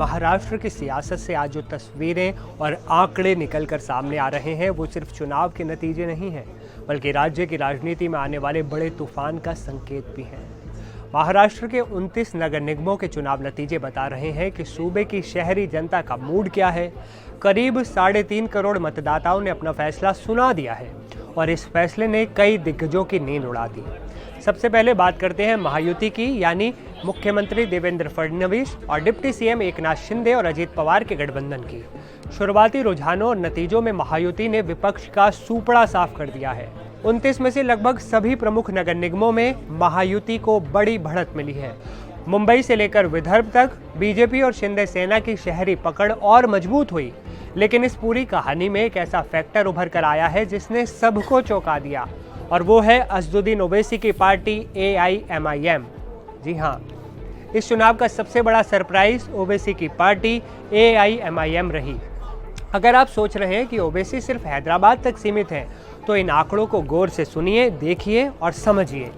महाराष्ट्र की सियासत से आज जो तस्वीरें और आंकड़े निकलकर सामने आ रहे हैं वो सिर्फ चुनाव के नतीजे नहीं हैं, बल्कि राज्य की राजनीति में आने वाले बड़े तूफान का संकेत भी हैं। महाराष्ट्र के 29 नगर निगमों के चुनाव नतीजे बता रहे हैं कि सूबे की शहरी जनता का मूड क्या है। करीब 3.5 करोड़ मतदाताओं ने अपना फैसला सुना दिया है और इस फैसले ने कई दिग्गजों की नींद उड़ा दी। सबसे पहले बात करते हैं महायुति की, यानी मुख्यमंत्री देवेंद्र फडणवीस और डिप्टी सीएम एकनाथ शिंदे और अजित पवार के गठबंधन की। शुरुआती रुझानों और नतीजों में महायुति ने विपक्ष का सूपड़ा साफ कर दिया है। 29 में से लगभग सभी प्रमुख नगर निगमों में महायुति को बड़ी बढ़त मिली है। मुंबई से लेकर विदर्भ तक बीजेपी और शिंदे सेना की शहरी पकड़ और मजबूत हुई। लेकिन इस पूरी कहानी में एक ऐसा फैक्टर उभर कर आया है जिसने सबको चौंका दिया, और वो है असदुद्दीन ओवैसी की पार्टी AIMIM। जी हाँ, इस चुनाव का सबसे बड़ा सरप्राइज ओवैसी की पार्टी AIMIM रही। अगर आप सोच रहे हैं कि ओवैसी सिर्फ हैदराबाद तक सीमित है, तो इन आंकड़ों को गौर से सुनिए, देखिए और समझिए।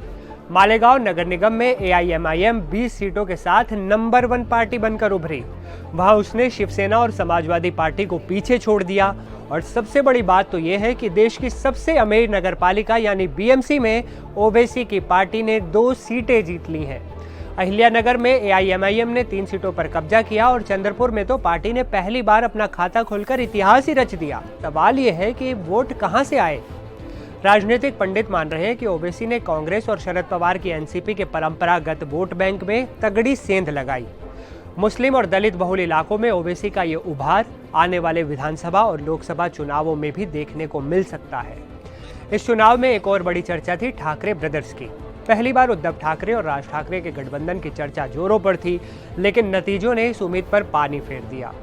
मालेगांव नगर निगम में AIMIM 20 सीटों के साथ नंबर 1 पार्टी बनकर उभरी। वहां उसने शिवसेना और समाजवादी पार्टी को पीछे छोड़ दिया। और सबसे बड़ी बात तो यह है कि देश की सबसे अमीर नगरपालिका यानी BMC में ओवैसी की पार्टी ने 2 सीटें जीत ली हैं। अहिल्यानगर में AIMIM ने 3 सीटों पर कब्जा किया और चंद्रपुर में तो पार्टी ने पहली बार अपना खाता खोलकर इतिहास ही रच दिया। सवाल यह है कि वोट कहां से आए। राजनीतिक पंडित मान रहे हैं कि ओवैसी ने कांग्रेस और शरद पवार की NCP के परंपरागत वोट बैंक में तगड़ी सेंध लगाई। मुस्लिम और दलित बहुल इलाकों में ओवैसी का ये उभार आने वाले विधानसभा और लोकसभा चुनावों में भी देखने को मिल सकता है। इस चुनाव में एक और बड़ी चर्चा थी ठाकरे ब्रदर्स की। पहली बार उद्धव ठाकरे और राज ठाकरे के गठबंधन की चर्चा जोरों पर थी, लेकिन नतीजों ने इस उम्मीद पर पानी फेर दिया।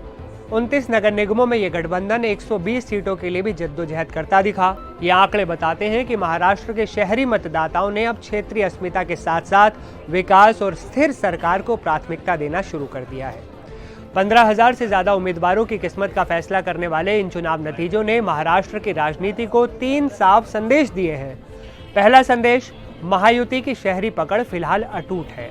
29 नगर निगमों में यह गठबंधन 120 सीटों के लिए भी जद्दोजहद करता दिखा। ये आंकड़े बताते हैं कि महाराष्ट्र के शहरी मतदाताओं ने अब क्षेत्रीय अस्मिता के साथ साथ विकास और स्थिर सरकार को प्राथमिकता देना शुरू कर दिया है। 15,000 से ज्यादा उम्मीदवारों की किस्मत का फैसला करने वाले इन चुनाव नतीजों ने महाराष्ट्र की राजनीति को 3 साफ संदेश दिए हैं। पहला संदेश, महायुति की शहरी पकड़ फिलहाल अटूट है।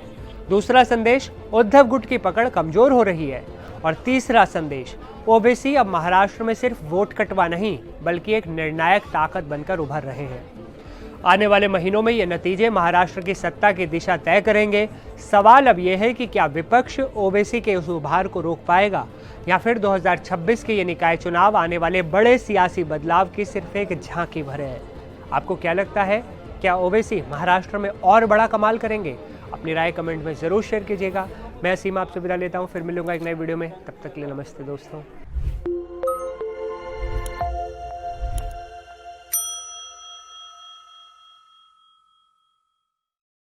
दूसरा संदेश, उद्धव गुट की पकड़ कमजोर हो रही है। और तीसरा संदेश, ओवैसी अब महाराष्ट्र में सिर्फ वोट कटवा नहीं, बल्कि एक निर्णायक ताकत बनकर उभर रहे हैं। आने वाले महीनों में ये नतीजे महाराष्ट्र की सत्ता की दिशा तय करेंगे। सवाल अब यह है कि क्या विपक्ष ओवैसी के उस उभार को रोक पाएगा, या फिर 2026 के ये निकाय चुनाव आने वाले बड़े सियासी बदलाव की सिर्फ एक झांकी भरे हैं। आपको क्या लगता है, क्या ओवैसी महाराष्ट्र में और बड़ा कमाल करेंगे? अपनी राय कमेंट में जरूर शेयर कीजिएगा। मैं असीम आपसे विदा लेता हूँ, फिर मिलूंगा एक नई वीडियो में। तब तक के लिए नमस्ते दोस्तों।